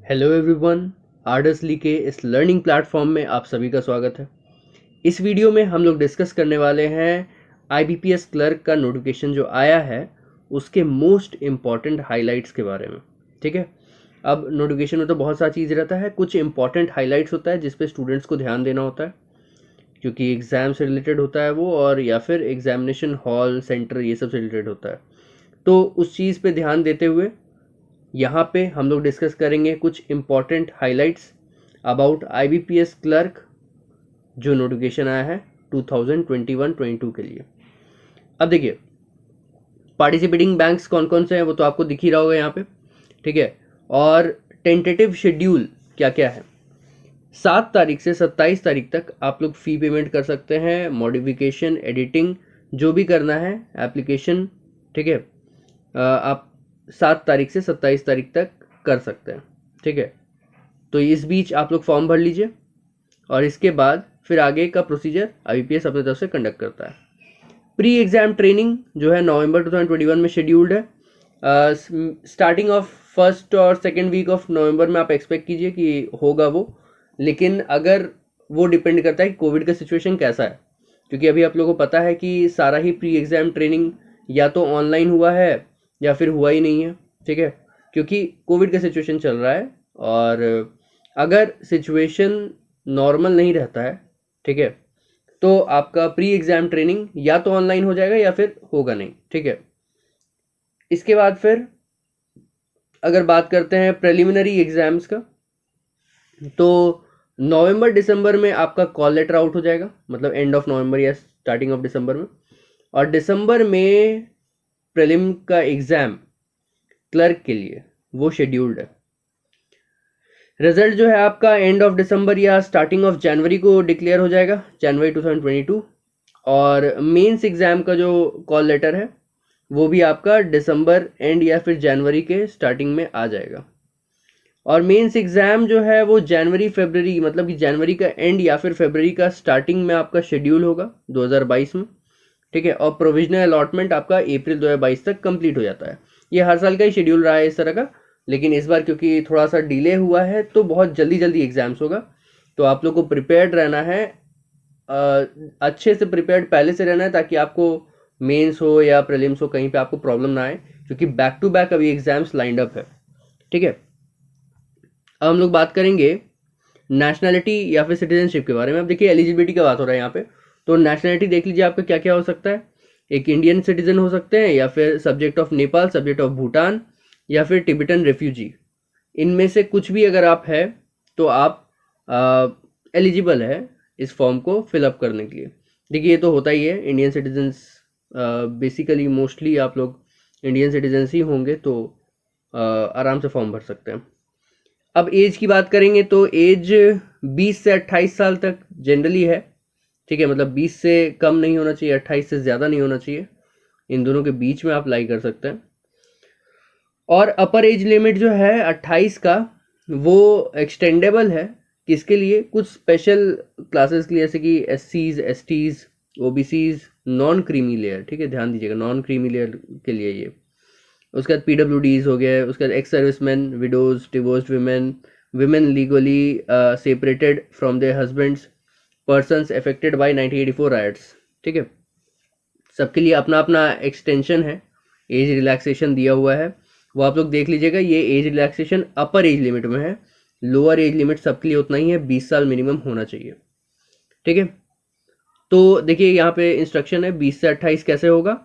Hello everyone, आर्डसली के इस learning platform में आप सभी का स्वागत है। इस वीडियो में हम लोग डिस्कस करने वाले हैं आईबीपीएस क्लर्क का नोटिफिकेशन जो आया है उसके मोस्ट इम्पॉर्टेंट हाइलाइट्स के बारे में। ठीक है, अब नोटिफिकेशन में तो बहुत सारा चीज़ रहता है, कुछ इंपॉर्टेंट हाइलाइट्स होता है जिस पे स्टूडेंट्स को ध्यान देना होता है क्योंकि एग्ज़ाम से रिलेटेड होता है वो, और या फिर एग्जामिनेशन हॉल सेंटर ये सब से रिलेटेड होता है। तो उस चीज़ पे ध्यान देते हुए यहाँ पे हम लोग डिस्कस करेंगे कुछ important highlights about IBPS clerk जो नोटिफिकेशन आया है 2021-22 के लिए। अब देखिए, पार्टिसिपेटिंग बैंक्स कौन कौन से हैं वो तो आपको दिख ही रहा होगा यहाँ पे। ठीक है, और टेंटेटिव शेड्यूल क्या क्या है। 7 तारीख से 27 तारीख तक आप लोग फ़ी पेमेंट कर सकते हैं, मॉडिफिकेशन एडिटिंग जो भी करना है एप्लीकेशन। ठीक है, आप 7 तारीख से 27 तारीख तक कर सकते हैं। ठीक है, तो इस बीच आप लोग फॉर्म भर लीजिए और इसके बाद फिर आगे का प्रोसीजर आईबीपीएस अपने तरफ से कंडक्ट करता है। प्री एग्ज़ाम ट्रेनिंग जो है नवंबर 2021 में शेड्यूल्ड है। स्टार्टिंग ऑफ फर्स्ट और सेकेंड वीक ऑफ नवंबर में आप एक्सपेक्ट कीजिए कि होगा वो, लेकिन अगर वो डिपेंड करता है कि कोविड का सिचुएशन कैसा है, क्योंकि अभी आप लोगों को पता है कि सारा ही प्री एग्ज़ाम ट्रेनिंग या तो ऑनलाइन हुआ है या फिर हुआ ही नहीं है। ठीक है, क्योंकि कोविड का सिचुएशन चल रहा है, और अगर सिचुएशन नॉर्मल नहीं रहता है, ठीक है, तो आपका प्री एग्ज़ाम ट्रेनिंग या तो ऑनलाइन हो जाएगा या फिर होगा नहीं। ठीक है, इसके बाद फिर अगर बात करते हैं प्रिलिमिनरी एग्ज़ाम्स का, तो नवंबर दिसंबर में आपका कॉल लेटर आउट हो जाएगा, मतलब एंड ऑफ नवंबर या स्टार्टिंग ऑफ दिसंबर में, और दिसंबर में प्रीलिम का एग्ज़ाम क्लर्क के लिए वो शेड्यूल्ड है। रिजल्ट जो है आपका एंड ऑफ दिसंबर या स्टार्टिंग ऑफ जनवरी को डिक्लेयर हो जाएगा, जनवरी 2022। और मेंस एग्ज़ाम का जो कॉल लेटर है वो भी आपका दिसंबर एंड या फिर जनवरी के स्टार्टिंग में आ जाएगा। और मेंस एग्ज़ाम जो है वो जनवरी फरवरी, मतलब कि जनवरी का एंड या फिर फरवरी का स्टार्टिंग में आपका शेड्यूल होगा 2022 में। ठीक है, और प्रोविजनल अलॉटमेंट आपका अप्रैल 2022 तक कंप्लीट हो जाता है। ये हर साल का ही शेड्यूल रहा है इस तरह का, लेकिन इस बार क्योंकि थोड़ा सा डिले हुआ है तो बहुत जल्दी जल्दी एग्जाम्स होगा। तो आप लोग को प्रिपेयर्ड रहना है, अच्छे से प्रिपेयर्ड पहले से रहना है, ताकि आपको मेंस हो या प्रीलिम्स हो कहीं पे आपको प्रॉब्लम ना आए, क्योंकि बैक टू बैक अभी एग्जाम्स लाइंड अप है। ठीक है, अब हम लोग बात करेंगे नेशनैलिटी या फिर सिटीजनशिप के बारे में। अब देखिए, एलिजिबिलिटी का बात हो रहा है यहाँ पे, तो नेशनैलिटी देख लीजिए आपका क्या क्या हो सकता है। एक इंडियन सिटीजन हो सकते हैं, या फिर subject of Nepal, subject of Bhutan, या फिर टिबेटन रेफ्यूजी। इनमें से कुछ भी अगर आप है तो आप एलिजिबल है इस फॉर्म को फिलअप करने के लिए। देखिए, ये तो होता ही है, इंडियन सिटीजन्स बेसिकली मोस्टली आप लोग इंडियन सिटीजन्स ही होंगे, तो आराम से फॉर्म भर सकते हैं। अब एज की बात करेंगे तो एज 20 से 28 साल तक जनरली है। ठीक है, मतलब 20 से कम नहीं होना चाहिए, 28 से ज़्यादा नहीं होना चाहिए, इन दोनों के बीच में आप अप्लाई कर सकते हैं। और अपर एज लिमिट जो है 28 का, वो एक्सटेंडेबल है किसके लिए, कुछ स्पेशल क्लासेस के लिए, जैसे कि SCs, STs, OBCs, non creamy layer. ठीक है, ध्यान दीजिएगा, नॉन क्रीमी लेयर के लिए ये। उसके बाद PWDs हो गया, उसके बाद ex serviceman, widows, divorced women, women legally separated from their husbands, persons affected by 1984 riots. ठीक है, सबके लिए अपना अपना एक्सटेंशन है, एज रिलैक्सेशन दिया हुआ है, वो आप लोग देख लीजिएगा। ये एज रिलैक्सेशन अपर एज लिमिट में है, लोअर एज लिमिट सबके लिए उतना ही है, 20 साल मिनिमम होना चाहिए। ठीक है, तो देखिए यहाँ पे इंस्ट्रक्शन है, 20 से 28 कैसे होगा।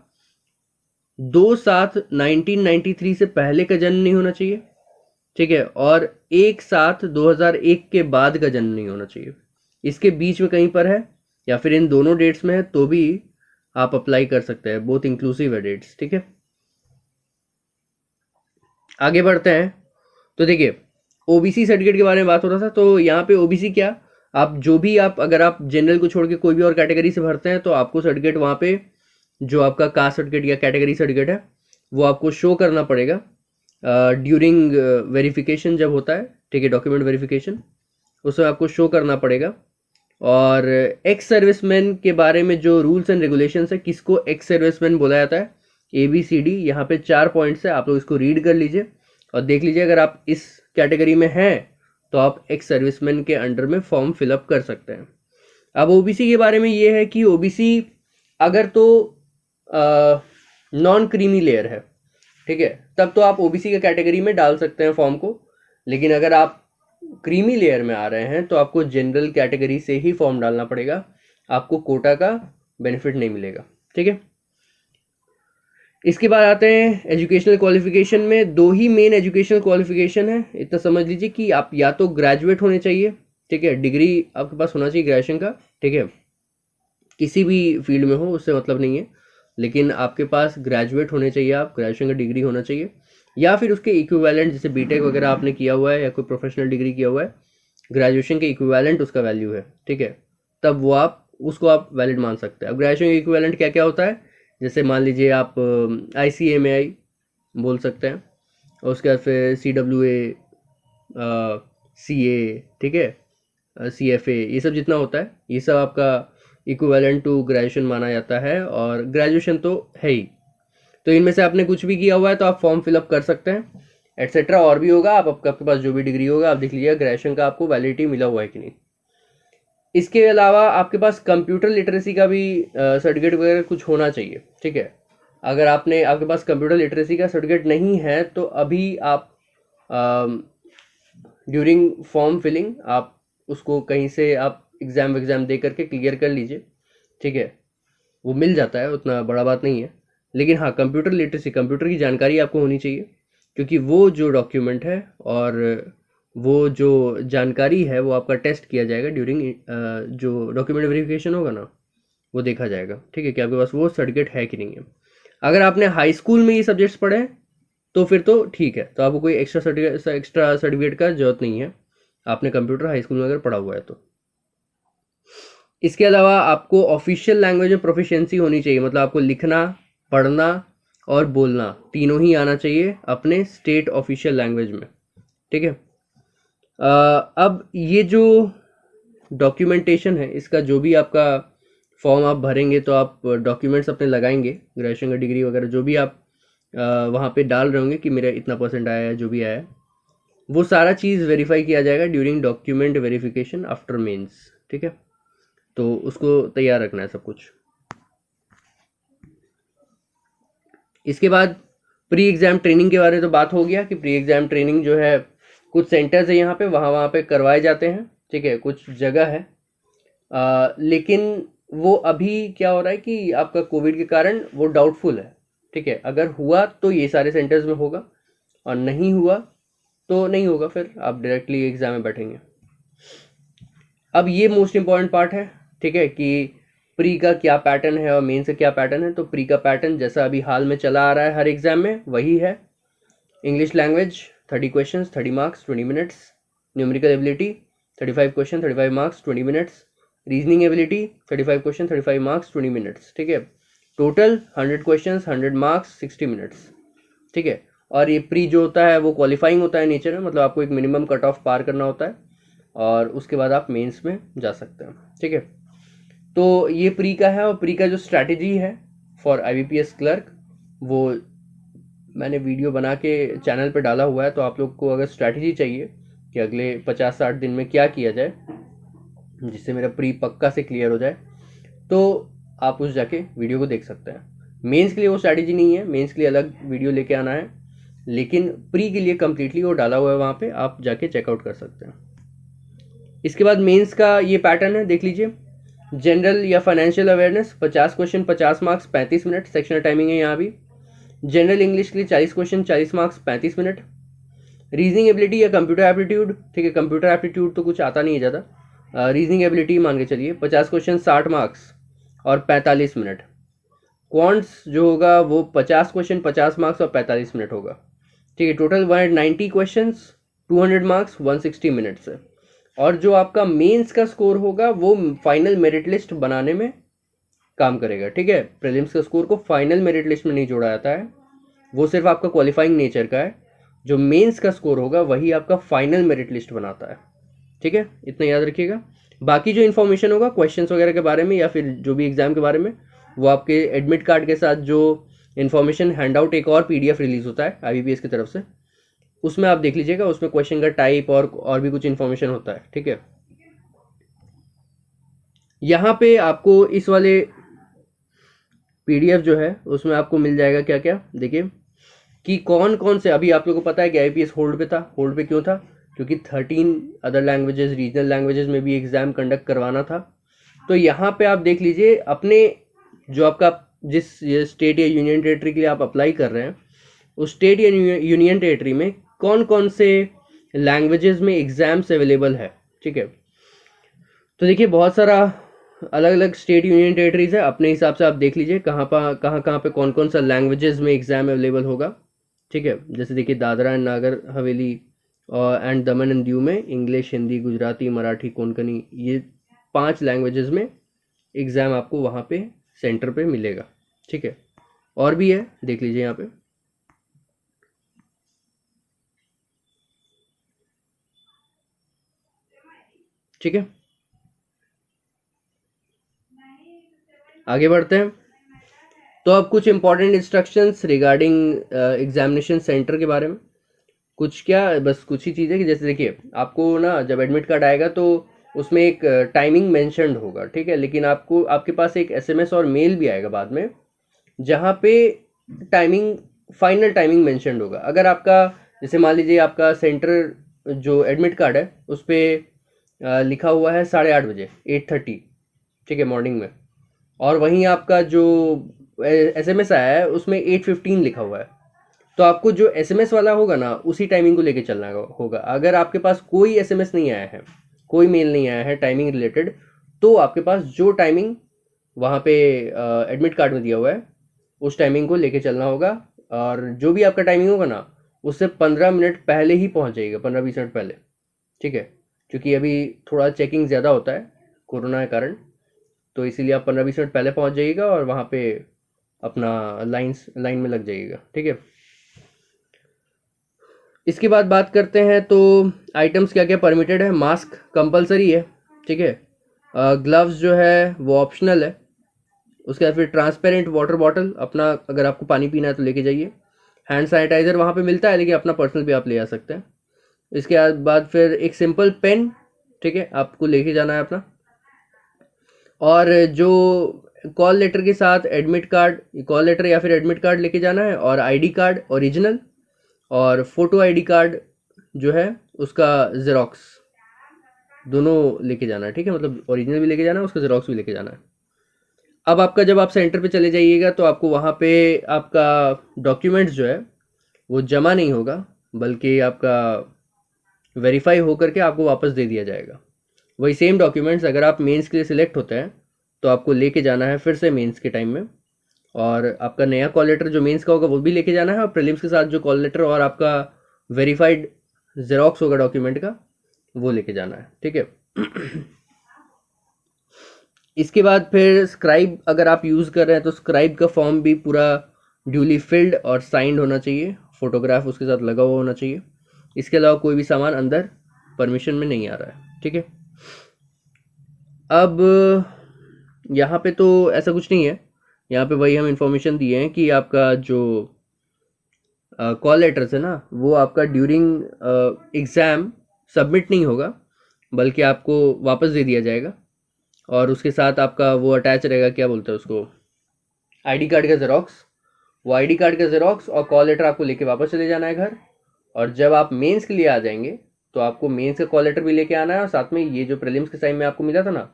2/7/1993 से पहले का जन्म नहीं होना चाहिए। ठीक है, और 1/7/2001 के बाद का जन्म नहीं होना चाहिए। इसके बीच में कहीं पर है या फिर इन दोनों डेट्स में है तो भी आप अप्लाई कर सकते हैं, बोथ इंक्लूसिव है डेट्स। ठीक है, आगे बढ़ते हैं। तो देखिए, ओबीसी सर्टिफिकेट के बारे में बात हो रहा था, तो यहाँ पे ओबीसी क्या, आप जो भी अगर आप जनरल को छोड़ के कोई भी और कैटेगरी से भरते हैं तो आपको सर्टिफिकेट वहाँ पे जो आपका कास्ट सर्टिफिकेट या कैटेगरी सर्टिफिकेट है वो आपको शो करना पड़ेगा ड्यूरिंग वेरिफिकेशन जब होता है। ठीक है, डॉक्यूमेंट वेरिफिकेशन, उसमें आपको शो करना पड़ेगा। और एक्स सर्विसमैन के बारे में जो रूल्स एंड रेगुलेशंस है, किसको एक्स सर्विसमैन बोला जाता है, ABCD, यहाँ पे 4 पॉइंट्स है, आप लोग इसको रीड कर लीजिए और देख लीजिए। अगर आप इस कैटेगरी में हैं तो आप एक्स सर्विसमैन के अंडर में फॉर्म फिलअप कर सकते हैं। अब ओबीसी के बारे में ये है कि ओबीसी अगर तो नॉन क्रीमी लेयर है, ठीक है, तब तो आप ओबीसी के कैटेगरी में डाल सकते हैं फॉर्म को। लेकिन अगर आप क्रीमी लेयर में आ रहे हैं तो आपको जनरल कैटेगरी से ही फॉर्म डालना पड़ेगा, आपको कोटा का बेनिफिट नहीं मिलेगा, ठीक है। इसके बाद आते हैं एजुकेशनल क्वालिफिकेशन में। दो ही मेन एजुकेशनल क्वालिफिकेशन है, इतना समझ लीजिए कि आप या तो ग्रेजुएट होने चाहिए, ठीक है, डिग्री आपके पास होना चाहिए ग्रेजुएशन का, ठीक है, किसी भी फील्ड में हो उससे मतलब नहीं है, लेकिन आपके पास ग्रेजुएट होने चाहिए, आप ग्रेजुएशन का डिग्री होना चाहिए, या फिर उसके इक्विवेलेंट, जैसे बीटेक वगैरह आपने किया हुआ है या कोई प्रोफेशनल डिग्री किया हुआ है, ग्रेजुएशन के इक्विवेलेंट उसका वैल्यू है, ठीक है, तब वो आप उसको आप वैलिड मान सकते हैं। अब ग्रेजुएशन इक्विवेलेंट क्या क्या होता है, जैसे मान लीजिए आप ICMAI बोल सकते हैं, और उसके बाद फिर CWA, CA, ठीक है, CFA, ये सब जितना होता है ये सब आपका इक्विवेलेंट टू ग्रेजुएशन माना जाता है, और ग्रेजुएशन तो है ही। तो इनमें से आपने कुछ भी किया हुआ है तो आप फॉर्म फिलअप कर सकते हैं, एटसेट्रा और भी होगा, आपके पास जो भी डिग्री होगा आप देख लीजिएगा ग्रेजुएशन का आपको वैलिडिटी मिला हुआ है कि नहीं। इसके अलावा आपके पास कंप्यूटर लिटरेसी का भी सर्टिफिकेट वगैरह कुछ होना चाहिए, ठीक है। अगर आपके पास कंप्यूटर लिटरेसी का सर्टिफिकेट नहीं है तो अभी आप ड्यूरिंग फॉर्म फिलिंग आप उसको कहीं से आप एग्ज़ाम दे करके क्लियर कर लीजिए, ठीक है, वो मिल जाता है, उतना बड़ा बात नहीं है। लेकिन हाँ, कंप्यूटर लिटरेसी, कंप्यूटर की जानकारी आपको होनी चाहिए, क्योंकि वो जो डॉक्यूमेंट है और वो जो जानकारी है वो आपका टेस्ट किया जाएगा ड्यूरिंग जो डॉक्यूमेंट वेरिफिकेशन होगा ना, वो देखा जाएगा, ठीक है, कि आपके पास वो सर्टिफिकेट है कि नहीं है। अगर आपने हाई स्कूल में ये सब्जेक्ट्स पढ़े हैं तो फिर तो ठीक है, तो आपको कोई एक्स्ट्रा सर्टिफिकेट का जरूरत नहीं है, आपने कंप्यूटर हाई स्कूल में अगर पढ़ा हुआ है तो। इसके अलावा आपको ऑफिशियल लैंग्वेज में प्रोफिशिएंसी होनी चाहिए, मतलब आपको लिखना, पढ़ना और बोलना तीनों ही आना चाहिए अपने स्टेट ऑफिशियल लैंग्वेज में, ठीक है। अब ये जो डॉक्यूमेंटेशन है, इसका जो भी आपका फॉर्म आप भरेंगे तो आप डॉक्यूमेंट्स अपने लगाएंगे, ग्रेजुएशन का डिग्री वगैरह जो भी आप वहाँ पे डाल रहे होंगे कि मेरा इतना % आया है, जो भी आया है वो सारा चीज़ वेरीफाई किया जाएगा during document verification after mains, ठीक है। तो उसको तैयार रखना है सब कुछ। इसके बाद प्री एग्ज़ाम ट्रेनिंग के बारे में तो बात हो गया कि प्री एग्ज़ाम ट्रेनिंग जो है कुछ सेंटर्स है यहाँ पे, वहाँ पे करवाए जाते हैं, ठीक है, कुछ जगह है, लेकिन वो अभी क्या हो रहा है कि आपका कोविड के कारण वो डाउटफुल है, ठीक है। अगर हुआ तो ये सारे सेंटर्स में होगा, और नहीं हुआ तो नहीं होगा, फिर आप डायरेक्टली एग्ज़ाम में बैठेंगे। अब ये मोस्ट इम्पॉर्टेंट पार्ट है, ठीक है, कि प्री का क्या पैटर्न है और मेन से क्या पैटर्न है। तो प्री का पैटर्न जैसा अभी हाल में चला आ रहा है हर एग्ज़ाम में वही है। English language 30 questions 30 marks 20 minutes, numerical ability 35 question 35 marks 20 minutes, reasoning ability 35 question 35 marks 20 minutes, ठीक है, टोटल 100 क्वेश्चंस 100 मार्क्स 60 मिनट्स, ठीक है। और ये प्री जो होता है वो क्वालिफाइंग होता है नेचर में, मतलब आपको एक मिनिमम कट ऑफ पार करना होता है और उसके बाद आप मेंस में जा सकते हैं, ठीक है। तो ये प्री का है, और प्री का जो स्ट्रैटेजी है फॉर IBPS क्लर्क वो मैंने वीडियो बना के चैनल पे डाला हुआ है। तो आप लोग को अगर स्ट्रैटेजी चाहिए कि अगले 50-60 दिन में क्या किया जाए जिससे मेरा प्री पक्का से क्लियर हो जाए, तो आप उस जाके वीडियो को देख सकते हैं। मेंस के लिए वो स्ट्रैटेजी नहीं है, मेंस के लिए अलग वीडियो लेके आना है, लेकिन प्री के लिए कम्प्लीटली वो डाला हुआ है, वहाँ पे आप जाके चेकआउट कर सकते हैं। इसके बाद मेंस का ये पैटर्न है, देख लीजिए। जनरल या financial awareness 50 question 50 marks 35 minute, sectional timing है यहाँ भी। जनरल इंग्लिश के लिए 40 question 40 marks 35 minute. Reasoning ability या कंप्यूटर एप्टीट्यूड, ठीक है, कंप्यूटर एप्टीट्यूड तो कुछ आता नहीं है ज़्यादा, रीजनिंग एबिलिटी मान के चलिए 50 क्वेश्चन 60 मार्क्स और 45 मिनट। क्वांट्स जो होगा वो 50 क्वेश्चन 50 मार्क्स और 45 मिनट होगा, ठीक है। टोटल 190 क्वेश्चन 200 मार्क्स 160 मिनट्स है। और जो आपका मेंस का स्कोर होगा वो फाइनल मेरिट लिस्ट बनाने में काम करेगा, ठीक है। प्रीलिम्स का स्कोर को फाइनल मेरिट लिस्ट में नहीं जोड़ा जाता है, वो सिर्फ आपका क्वालिफाइंग नेचर का है। जो मेंस का स्कोर होगा वही आपका फाइनल मेरिट लिस्ट बनाता है, ठीक है, इतना याद रखिएगा। बाकी जो इन्फॉर्मेशन होगा क्वेश्चंस वगैरह के बारे में या फिर जो भी एग्जाम के बारे में, वो आपके एडमिट कार्ड के साथ जो इन्फॉर्मेशन हैंड आउट, एक और PDF रिलीज होता है IBPS की तरफ से, उसमें आप देख लीजिएगा, उसमें क्वेश्चन का टाइप और भी कुछ इन्फॉर्मेशन होता है, ठीक है। यहाँ पे आपको इस वाले पीडीएफ जो है उसमें आपको मिल जाएगा क्या क्या, देखिए कि कौन कौन से, अभी आप लोगों को पता है कि आईपीएस होल्ड पे था। होल्ड पे क्यों था? क्योंकि 13 अदर लैंग्वेजेस, रीजनल लैंग्वेजेस में भी एग्ज़ाम कंडक्ट करवाना था। तो यहाँ पे आप देख लीजिए अपने जो आपका जिस स्टेट या यूनियन टेरेटरी के लिए आप अप्लाई कर रहे हैं, उस स्टेट या यूनियन टेरेटरी में कौन कौन से लैंग्वेजेस में एग्ज़ाम्स अवेलेबल है, ठीक है। तो देखिए बहुत सारा अलग अलग स्टेट यूनियन टेरेटरीज है, अपने हिसाब से आप देख लीजिए कहाँ पे कौन कौन सा लैंग्वेजेस में एग्ज़ाम अवेलेबल होगा, ठीक है। जैसे देखिए दादरा एंड नागर हवेली और एंड दमन एंड दीव में इंग्लिश, हिंदी, गुजराती, मराठी, कोंकणी, ये 5 लैंग्वेजेस में एग्ज़ाम आपको वहाँ पे सेंटर पे मिलेगा, ठीक है। और भी है, देख लीजिए यहाँ पे, ठीक है। आगे बढ़ते हैं। तो अब कुछ important instructions regarding examination centre के बारे में, कुछ क्या, बस कुछ ही चीज़ें कि जैसे देखिए आपको ना जब एडमिट कार्ड आएगा तो उसमें एक टाइमिंग मेंशन्ड होगा, ठीक है। लेकिन आपको आपके पास एक एसएमएस और मेल भी आएगा बाद में, जहाँ पे टाइमिंग, फाइनल टाइमिंग मेंशन्ड होगा। अगर आपका जैसे मान लीजिए आपका सेंटर जो एडमिट कार्ड है उस पर लिखा हुआ है 8:30 बजे, 8:30, ठीक है, मॉर्निंग में, और वहीं आपका जो एसएमएस आया है उसमें 8:15 लिखा हुआ है, तो आपको जो एसएमएस वाला होगा ना उसी टाइमिंग को लेके चलना होगा। अगर आपके पास कोई एसएमएस नहीं आया है, कोई मेल नहीं आया है टाइमिंग रिलेटेड, तो आपके पास जो टाइमिंग वहाँ पे एडमिट कार्ड में दिया हुआ है उस टाइमिंग को लेके चलना होगा। और जो भी आपका टाइमिंग होगा ना उससे 15 मिनट पहले ही पहुँच जाइएगा, 15-20 मिनट पहले, ठीक है। क्योंकि अभी थोड़ा चेकिंग ज़्यादा होता है कोरोना के कारण, तो इसीलिए आप 15-20 मिनट पहले पहुँच जाइएगा और वहाँ पे अपना लाइन में लग जाइएगा, ठीक है। इसके बाद बात करते हैं तो आइटम्स क्या क्या परमिटेड है। मास्क कंपलसरी है, ठीक है। ग्लव्स जो है वो ऑप्शनल है। उसके बाद फिर ट्रांसपेरेंट वाटर बॉटल अपना, अगर आपको पानी पीना है तो लेके जाइए। हैंड सैनिटाइज़र वहाँ पे मिलता है, लेकिन अपना पर्सनल भी आप ले आ सकते हैं। इसके बाद फिर एक सिंपल पेन, ठीक है, आपको लेके जाना है अपना। और जो कॉल लेटर के साथ एडमिट कार्ड, कॉल लेटर या फिर एडमिट कार्ड लेके जाना है, और आईडी कार्ड ओरिजिनल, और फोटो आईडी कार्ड जो है उसका ज़ेरॉक्स, दोनों लेके जाना है, ठीक है। मतलब ओरिजिनल भी लेके जाना है, उसका ज़ेरॉक्स भी लेके जाना है। अब आपका जब आप सेंटर पे चले जाइएगा तो आपको वहाँ पे आपका डॉक्यूमेंट्स जो है वो जमा नहीं होगा, बल्कि आपका वेरीफाई होकर के आपको वापस दे दिया जाएगा। वही सेम डॉक्यूमेंट्स अगर आप मेंस के लिए सिलेक्ट होते हैं तो आपको लेके जाना है फिर से मेंस के टाइम में, और आपका नया कॉल लेटर जो मेंस का होगा वो भी लेके जाना है, और प्रीलिम्स के साथ जो कॉल लेटर और आपका वेरीफाइड जेरोक्स होगा डॉक्यूमेंट का वो लेके जाना है, ठीक है। इसके बाद फिर स्क्राइब अगर आप यूज़ कर रहे हैं तो स्क्राइब का फॉर्म भी पूरा ड्यूली फिल्ड और साइंड होना चाहिए, फोटोग्राफ उसके साथ लगा हुआ होना चाहिए। इसके अलावा कोई भी सामान अंदर परमिशन में नहीं आ रहा है, ठीक है। अब यहाँ पे तो ऐसा कुछ नहीं है, यहाँ पे वही हम इंफॉर्मेशन दिए हैं कि आपका जो कॉल लेटर्स है ना वो आपका ड्यूरिंग एग्ज़ाम सबमिट नहीं होगा, बल्कि आपको वापस दे दिया जाएगा। और उसके साथ आपका वो अटैच रहेगा, क्या बोलते हैं उसको, आईडी कार्ड का ज़ेरॉक्स। वो आईडी कार्ड का ज़ेरॉक्स और कॉल लेटर आपको लेके वापस चले जाना है घर। और जब आप मेंस के लिए आ जाएंगे तो आपको मेंस का कॉल लेटर भी लेके आना है, और साथ में ये जो प्रीलिम्स के टाइम में आपको मिला था ना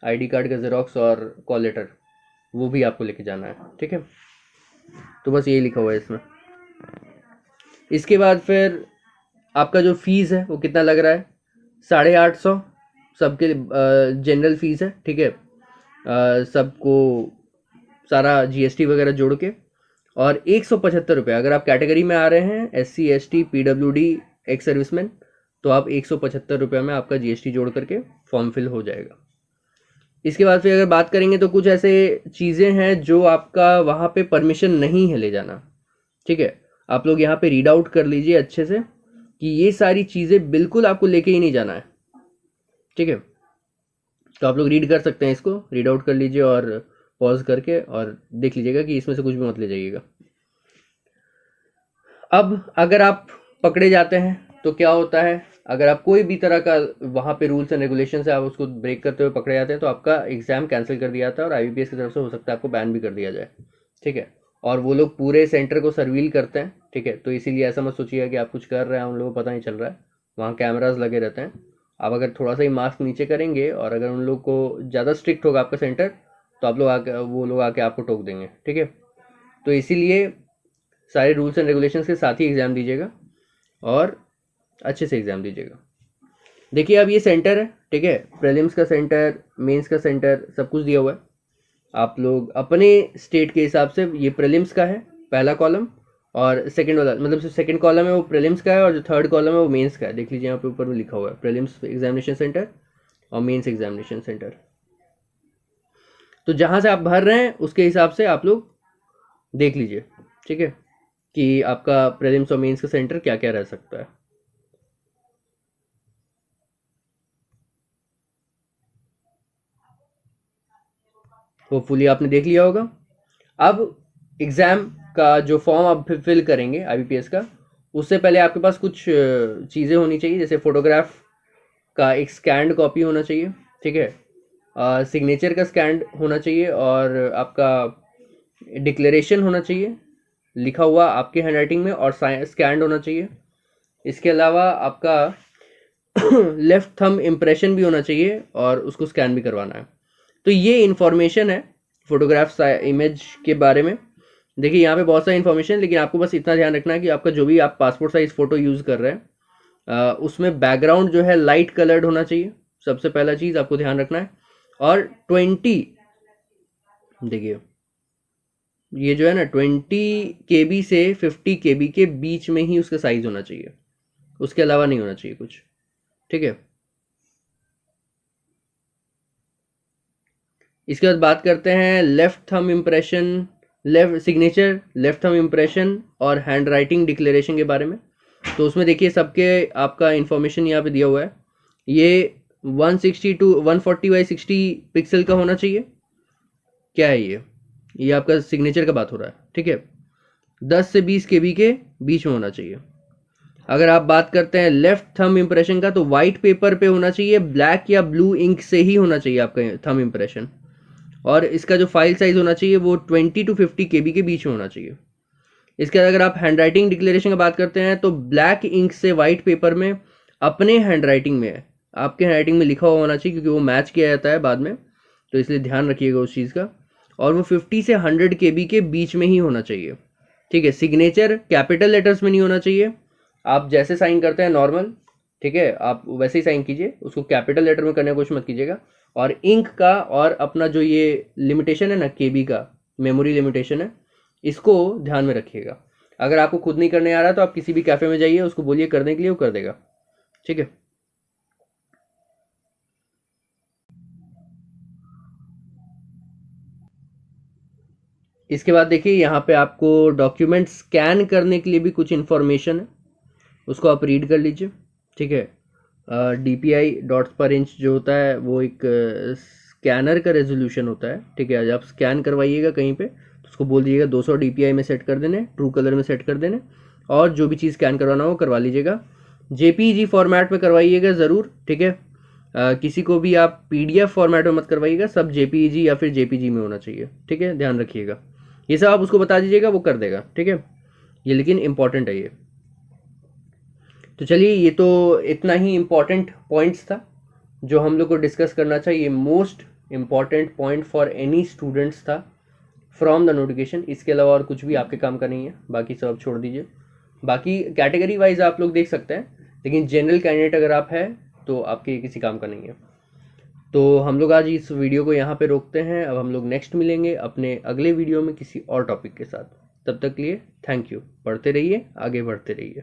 आईडी कार्ड का ज़ेरॉक्स और कॉल लेटर, वो भी आपको लेके जाना है, ठीक है। तो बस यही लिखा हुआ है इसमें। इसके बाद फिर आपका जो फीस है वो कितना लग रहा है, 850 सबके जनरल फीस है, ठीक है। सबको सारा जीएसटी वगैरह जोड़ के, और 175 रुपये अगर आप कैटेगरी में आ रहे हैं SC ST PWD ex serviceman, तो आप 175 रुपये में आपका जीएसटी जोड़ करके फॉर्म फिल हो जाएगा। इसके बाद फिर अगर बात करेंगे तो कुछ ऐसे चीज़ें हैं जो आपका वहाँ पे परमिशन नहीं है ले जाना, ठीक है। आप लोग यहाँ पे रीड आउट कर लीजिए अच्छे से कि ये सारी चीज़ें बिल्कुल आपको लेके ही नहीं जाना है, ठीक है। तो आप लोग रीड कर सकते हैं, इसको रीड आउट कर लीजिए और पॉज करके और देख लीजिएगा कि इसमें से कुछ भी मत ले जाइएगा। अब अगर आप पकड़े जाते हैं तो क्या होता है, अगर आप कोई भी तरह का वहाँ पे रूल्स एंड रेगुलेशन से आप उसको ब्रेक करते हुए पकड़े जाते हैं तो आपका एग्ज़ाम कैंसिल कर दिया जाता है और आईबीपीएस की तरफ से हो सकता है आपको बैन भी कर दिया जाए। ठीक है, और वो लोग पूरे सेंटर को सर्विल करते हैं। ठीक है, तो इसीलिए ऐसा मत सोचिएगा कि आप कुछ कर रहे हैं उन लोगों को पता नहीं चल रहा है, वहाँ कैमराज लगे रहते हैं। आप अगर थोड़ा सा ही मास्क नीचे करेंगे और अगर उन लोग को ज़्यादा स्ट्रिक्ट होगा आपका सेंटर तो आप लोग आके वो लोग आके आपको टोक देंगे। ठीक है, तो इसीलिए सारे रूल्स एंड रेगुलेशंस के साथ ही एग्ज़ाम दीजिएगा और अच्छे से एग्ज़ाम दीजिएगा। देखिए अब ये सेंटर है, ठीक है, प्रीलिम्स का सेंटर, मेंस का सेंटर, सब कुछ दिया हुआ है। आप लोग अपने स्टेट के हिसाब से, ये प्रीलिम्स का है पहला कॉलम और सेकंड वाला, मतलब जो सेकंड कॉलम है वो प्रीलिम्स का है और जो थर्ड कॉलम है वो मेंस का है। देख लीजिए यहाँ पे ऊपर में लिखा हुआ है प्रीलिम्स एग्जामिनेशन सेंटर और मेंस एग्जामिनेशन सेंटर। तो जहाँ से आप भर रहे हैं उसके हिसाब से आप लोग देख लीजिए, ठीक है, कि आपका प्रीलिम्स और मेंस का सेंटर क्या क्या रह सकता है। होपफुली आपने देख लिया होगा। अब एग्ज़ाम का जो फॉर्म आप फिल करेंगे आईबीपीएस का, उससे पहले आपके पास कुछ चीज़ें होनी चाहिए, जैसे फोटोग्राफ का एक स्कैन्ड कॉपी होना चाहिए। ठीक है, सिग्नेचर का स्कैन्ड होना चाहिए और आपका डिक्लेरेशन होना चाहिए लिखा हुआ आपके हैंडराइटिंग में और स्कैन्ड होना चाहिए। इसके अलावा आपका लेफ्ट थंब इम्प्रेशन भी होना चाहिए और उसको स्कैन भी करवाना है। तो ये इन्फॉर्मेशन है फोटोग्राफ इमेज के बारे में। देखिए यहाँ पे बहुत सारी इन्फॉर्मेशन है, लेकिन आपको बस इतना ध्यान रखना है कि आपका जो भी आप पासपोर्ट साइज फ़ोटो यूज़ कर रहे हैं उसमें बैकग्राउंड जो है लाइट कलर्ड होना चाहिए, सबसे पहला चीज़ आपको ध्यान रखना है। और 20, देखिए ये जो है ना 20 KB से 50 KB के बीच में ही उसका साइज़ होना चाहिए, उसके अलावा नहीं होना चाहिए कुछ। ठीक है, इसके बाद बात करते हैं left thumb impression, left signature, left thumb impression और हैंड राइटिंग डिक्लेरेशन के बारे में। तो उसमें देखिए सबके आपका इंफॉर्मेशन यहाँ पे दिया हुआ है। ये 160 टू 140 बाई 60 पिक्सल का होना चाहिए। क्या है ये आपका सिग्नेचर का बात हो रहा है। ठीक है, 10 से 20 KB के बीच में होना चाहिए। अगर आप बात करते हैं लेफ्ट थंब इम्प्रेशन का, तो वाइट पेपर पे होना चाहिए, ब्लैक या ब्लू इंक से ही होना चाहिए आपका थंब इम्प्रेशन। और इसका जो फाइल साइज होना चाहिए वो 20 टू 50 KB के बीच में होना चाहिए। इसके बाद अगर आप हैंड राइटिंग डिक्लेरेशन की बात करते हैं तो ब्लैक इंक से वाइट पेपर में अपने हैंड राइटिंग में, आपके हैंड राइटिंग में लिखा हुआ होना चाहिए, क्योंकि वो मैच किया जाता है बाद में, तो इसलिए ध्यान रखिएगा उस चीज़ का। और वो 50 से 100 KB के बीच में ही होना चाहिए। ठीक है, सिग्नेचर कैपिटल लेटर्स में नहीं होना चाहिए, आप जैसे साइन करते हैं नॉर्मल, ठीक है, आप वैसे ही साइन कीजिए, उसको कैपिटल लेटर में करने की कोशिश मत कीजिएगा। और इंक का और अपना जो ये लिमिटेशन है ना केबी का, मेमोरी लिमिटेशन है, इसको ध्यान में रखिएगा। अगर आपको खुद नहीं करने आ रहा तो आप किसी भी कैफ़े में जाइए, उसको बोलिए करने के लिए, वो कर देगा। ठीक है, इसके बाद देखिए यहाँ पे आपको डॉक्यूमेंट स्कैन करने के लिए भी कुछ इन्फॉर्मेशन है, उसको आप रीड कर लीजिए। ठीक है, DPI.per-inch जो होता है वो एक स्कैनर का रेजोल्यूशन होता है। ठीक है, जब आप स्कैन करवाइएगा कहीं पे तो उसको बोल दीजिएगा 200 DPI में सेट कर देने, ट्रू कलर में सेट कर देने, और जो भी चीज़ स्कैन करवाना हो करवा लीजिएगा। JPEG फॉर्मेट में करवाइएगा ज़रूर। ठीक है, किसी को भी आप PDF फॉर्मेट में मत करवाइएगा, सब JPEG या फिर JPG में होना चाहिए। ठीक है, ध्यान रखिएगा, ये सब आप उसको बता दीजिएगा, वो कर देगा। ठीक है, ये लेकिन इम्पॉर्टेंट है ये। तो चलिए, ये तो इतना ही इम्पॉर्टेंट पॉइंट्स था जो हम लोग को डिस्कस करना चाहिए। Most important point for any students था फ्रॉम द नोटिफिकेशन। इसके अलावा और कुछ भी आपके काम का नहीं है, बाकी सब छोड़ दीजिए। बाकी कैटेगरी वाइज आप लोग देख सकते हैं, लेकिन जनरल कैंडिडेट अगर आप हैं तो आपके किसी काम का नहीं है। तो हम लोग आज इस वीडियो को यहाँ पे रोकते हैं। अब हम लोग नेक्स्ट मिलेंगे अपने अगले वीडियो में किसी और टॉपिक के साथ। तब तक के लिए थैंक यू। पढ़ते रहिए, आगे बढ़ते रहिए।